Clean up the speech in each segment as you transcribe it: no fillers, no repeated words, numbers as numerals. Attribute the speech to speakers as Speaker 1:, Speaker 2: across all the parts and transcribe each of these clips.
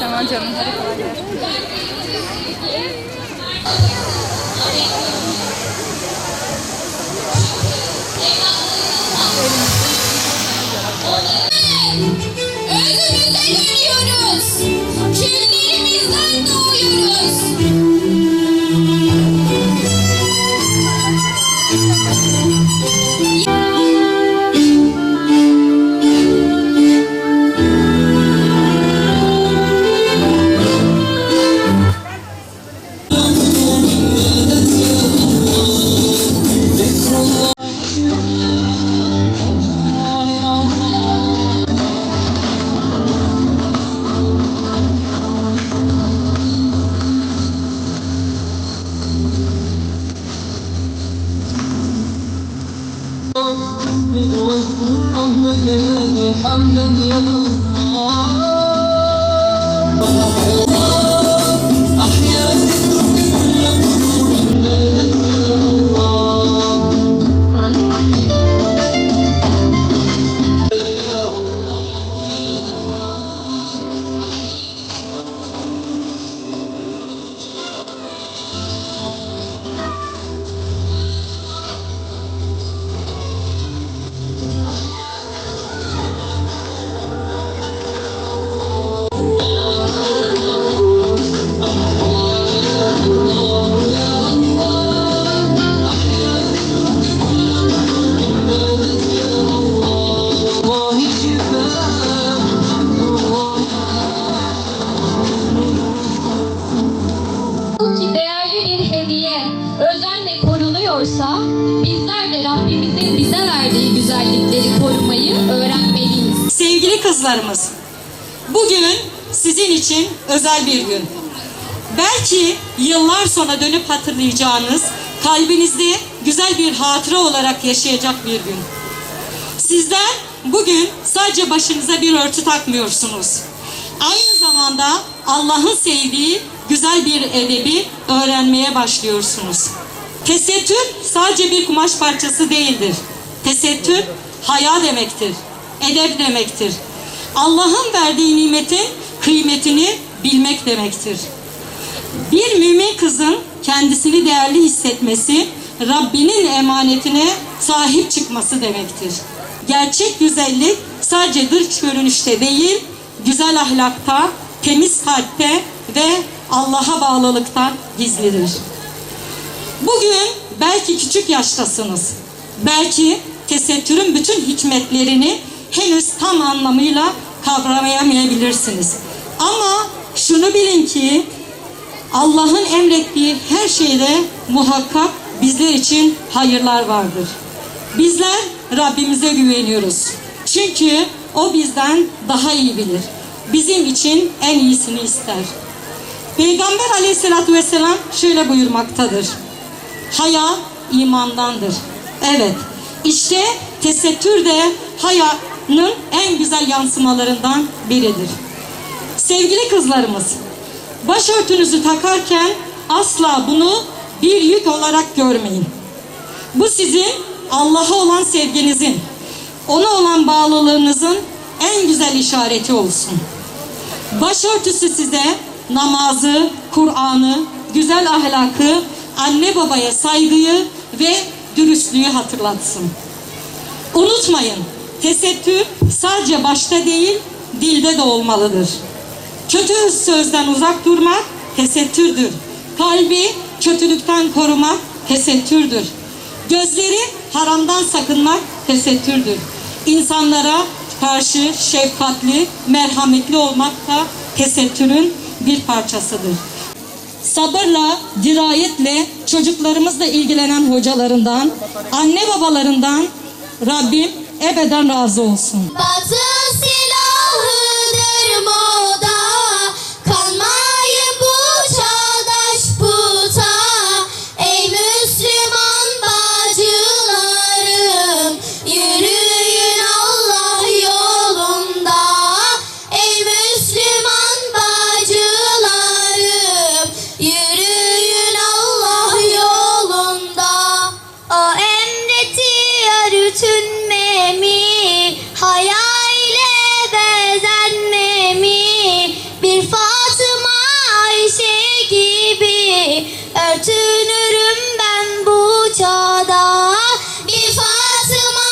Speaker 1: Tamam canım, hadi kolay gelsin.
Speaker 2: Özümüze dönüyoruz. Küllerimizden doğuyoruz. Özenle koruluyorsa bizler de Rabbimizin bize verdiği güzellikleri korumayı öğrenmeliyiz.
Speaker 3: Sevgili kızlarımız, bugün sizin için özel bir gün. Belki yıllar sonra dönüp hatırlayacağınız, kalbinizde güzel bir hatıra olarak yaşayacak bir gün. Sizler bugün sadece başınıza bir örtü takmıyorsunuz. Aynı zamanda Allah'ın sevdiği güzel bir edebi öğrenmeye başlıyorsunuz. Tesettür sadece bir kumaş parçası değildir. Tesettür haya demektir, edep demektir. Allah'ın verdiği nimetin kıymetini bilmek demektir. Bir mümin kızın kendisini değerli hissetmesi, Rabbinin emanetine sahip çıkması demektir. Gerçek güzellik sadece dış görünüşte değil, güzel ahlakta, temiz kalpte ve Allah'a bağlılıkta gizlidir. Bugün belki küçük yaştasınız. Belki tesettürün bütün hikmetlerini henüz tam anlamıyla kavrayamayabilirsiniz. Ama şunu bilin ki Allah'ın emrettiği her şeyde muhakkak bizler için hayırlar vardır. Bizler Rabbimize güveniyoruz. Çünkü O bizden daha iyi bilir. Bizim için en iyisini ister. Peygamber Aleyhisselatü Vesselam şöyle buyurmaktadır: haya imandandır. Evet, işte tesettür de hayanın en güzel yansımalarından biridir. Sevgili kızlarımız, başörtünüzü takarken asla bunu bir yük olarak görmeyin. Bu sizin Allah'a olan sevginizin, ona olan bağlılığınızın en güzel işareti olsun. Başörtüsü size namazı, Kur'an'ı, güzel ahlakı, anne babaya saygıyı ve dürüstlüğü hatırlatsın. Unutmayın, tesettür sadece başta değil, dilde de olmalıdır. Kötü sözden uzak durmak tesettürdür. Kalbi kötülükten korumak tesettürdür. Gözleri haramdan sakınmak tesettürdür. İnsanlara karşı şefkatli, merhametli olmak da tesettürün bir parçasıdır. Sabırla, dirayetle, çocuklarımızla ilgilenen hocalarından, anne babalarından Rabbim ebeden razı olsun.
Speaker 2: Batı silahıdır moda, kanmayın bu çağdaş puta. Ey Müslüman bacılarım, yürüyün Allah yolunda. Ey Müslüman bacılarım, yürüyün Allah yolunda. O emretti yürütünmemi, hayal çağda. Bir Fatıma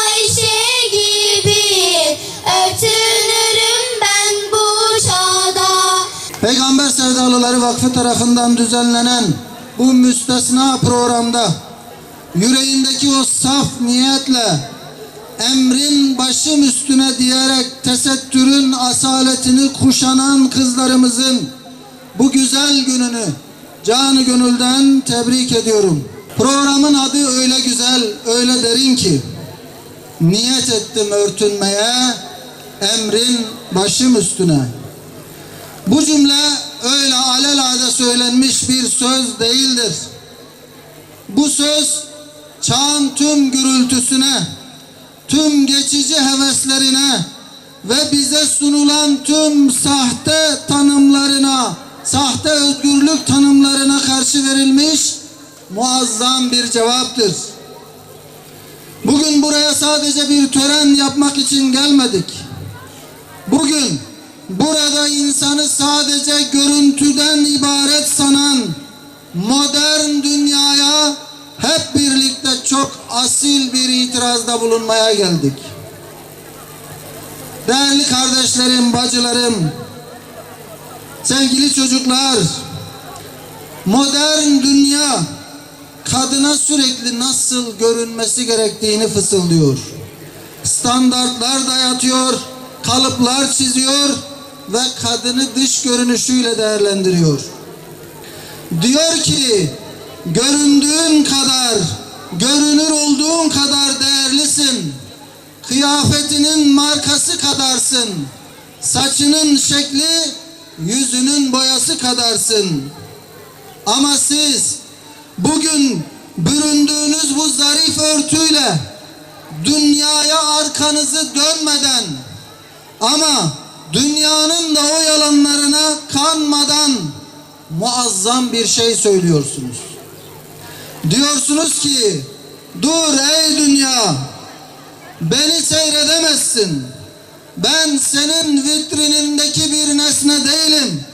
Speaker 2: Ayşe gibi ötünürüm ben bu çağda.
Speaker 1: Peygamber Sevdalıları Vakfı tarafından düzenlenen bu müstesna programda yüreğindeki o saf niyetle emrin başım üstüne diyerek tesettürün asaletini kuşanan kızlarımızın bu güzel gününü canı gönülden tebrik ediyorum. Programın adı öyle güzel, öyle derin ki niyet ettim örtünmeye emrin başım üstüne. Bu cümle öyle alelade söylenmiş bir söz değildir. Bu söz çağın tüm gürültüsüne, tüm geçici heveslerine ve bize sunulan tüm sahte tanımlarına, sahte özgürlük tanımlarına karşı verilmiş muazzam bir cevaptır. Bugün buraya sadece bir tören yapmak için gelmedik. Bugün burada insanı sadece görüntüden ibaret sanan modern dünyaya hep birlikte çok asil bir itirazda bulunmaya geldik. Değerli kardeşlerim, bacılarım, sevgili çocuklar, modern dünya kadına sürekli nasıl görünmesi gerektiğini fısıldıyor. Standartlar dayatıyor, kalıplar çiziyor ve kadını dış görünüşüyle değerlendiriyor. Diyor ki, göründüğün kadar, görünür olduğun kadar değerlisin. Kıyafetinin markası kadarsın. Saçının şekli, yüzünün boyası kadarsın. Ama siz bugün büründüğünüz bu zarif örtüyle dünyaya arkanızı dönmeden ama dünyanın da o yalanlarına kanmadan muazzam bir şey söylüyorsunuz. Diyorsunuz ki, dur ey dünya, beni seyredemezsin. Ben senin vitrinindeki bir nesne değilim.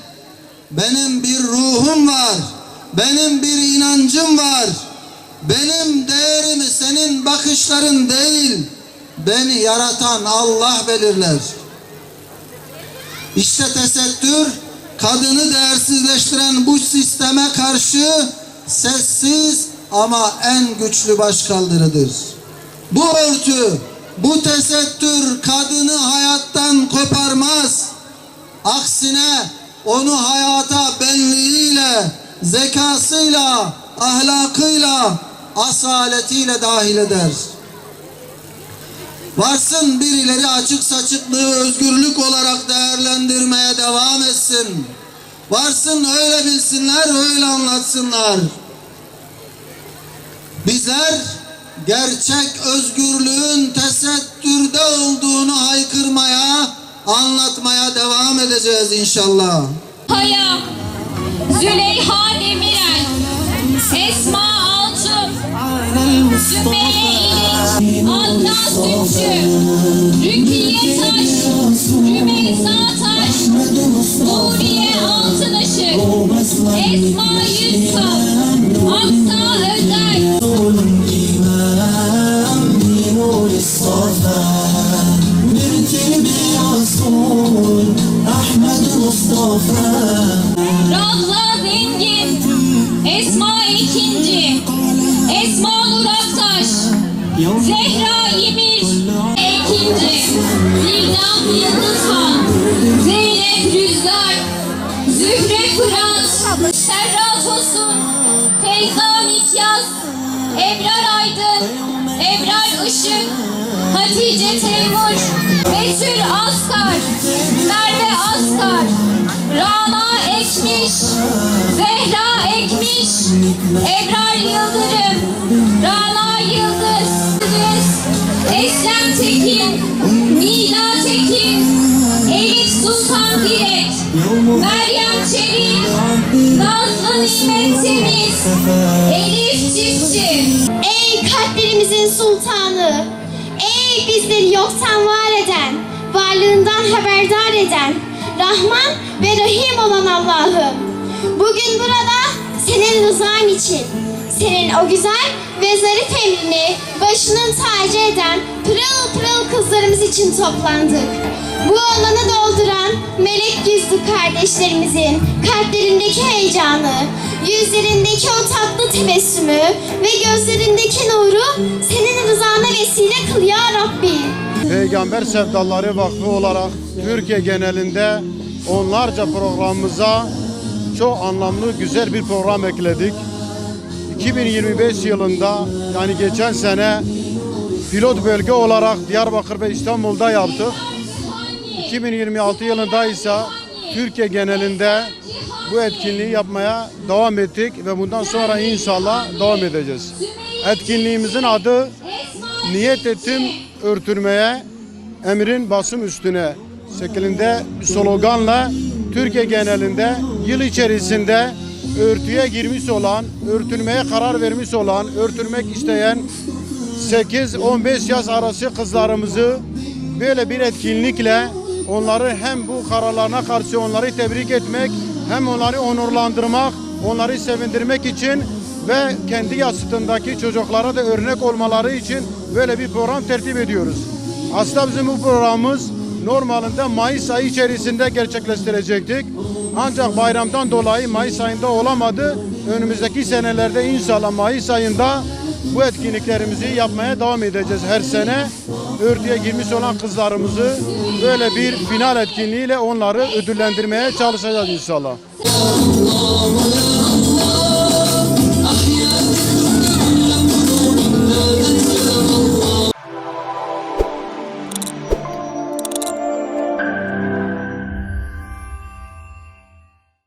Speaker 1: Benim bir ruhum var. Benim bir inancım var. Benim değerimi senin bakışların değil, beni yaratan Allah belirler. İşte tesettür, kadını değersizleştiren bu sisteme karşı sessiz ama en güçlü başkaldırıdır. Bu örtü, bu tesettür kadını hayattan koparmaz. Aksine onu hayata benliğiyle, zekasıyla, ahlakıyla, asaletiyle dahil eder. Varsın birileri açık saçıklığı özgürlük olarak değerlendirmeye devam etsin. Varsın öyle bilsinler, öyle anlatsınlar. Bizler gerçek özgürlüğün tesettürde olduğunu haykırmaya, anlatmaya devam edeceğiz inşallah.
Speaker 4: Kaya, Züleyha Demirel, Esma Altun, Sümeyye İliç, Adnan Sütçü, Rükiye Taş, Rümeysa Taş, Nuriye Altınışık, Esma Yusuf, Aksa Özel. Ravza Zengin, Esma İkinci, Esma Nur Aktaş, Zehra Yemir, İkinci, Nildan Yıldızhan, Zeynep Rüzgar, Zühre Fırat, Serra Tosun, Feyza Mikyas, Ebrar Aydın, Ebrar Işık, Hatice Teymur, Betül Askar, Merve Askar, Rana Ekmiş, Zehra Ekmiş, Ebrar Yıldırım, Rana Yıldız, Eslem Tekin, Nida Tekin, Elif Sultan Direk, Meryem Çelik, Nazlı Nimet Temiz, Elif Çiftçi.
Speaker 2: Ey kalplerimizin sultanı, ey bizleri yoktan var eden, varlığından haberdar eden, Rahman ve Rahim olan Allah'ım. Bugün burada senin rızan için, senin o güzel ve zarif emrini başının tacı eden pırıl pırıl kızlarımız için toplandık. Bu alanı dolduran melek yüzlü kardeşlerimizin kalplerindeki heyecanı, yüzlerindeki o tatlı tebessümü ve gözlerindeki nuru senin rızana vesile kıl ya Rabbi.
Speaker 5: Peygamber Sevdaları Vakfı olarak Türkiye genelinde onlarca programımıza çok anlamlı güzel bir program ekledik. 2025 yılında yani geçen sene pilot bölge olarak Diyarbakır ve İstanbul'da yaptık. 2026 yılında ise Türkiye genelinde bu etkinliği yapmaya devam ettik ve bundan sonra inşallah devam edeceğiz. Etkinliğimizin adı "Niyet ettim örtülmeye, emrin basım üstüne" şeklinde bir sloganla Türkiye genelinde yıl içerisinde örtüye girmiş olan, örtülmeye karar vermiş olan, örtülmek isteyen 8-15 yaş arası kızlarımızı böyle bir etkinlikle onları hem bu kararlarına karşı onları tebrik etmek, hem onları onurlandırmak, onları sevindirmek için ve kendi yaşıtındaki çocuklara da örnek olmaları için böyle bir program tertip ediyoruz. Aslında bizim bu programımız normalinde Mayıs ayı içerisinde gerçekleştirecektik. Ancak bayramdan dolayı Mayıs ayında olamadı. Önümüzdeki senelerde inşallah Mayıs ayında bu etkinliklerimizi yapmaya devam edeceğiz her sene. Örtüye girmiş olan kızlarımızı böyle bir final etkinliğiyle onları ödüllendirmeye çalışacağız inşallah.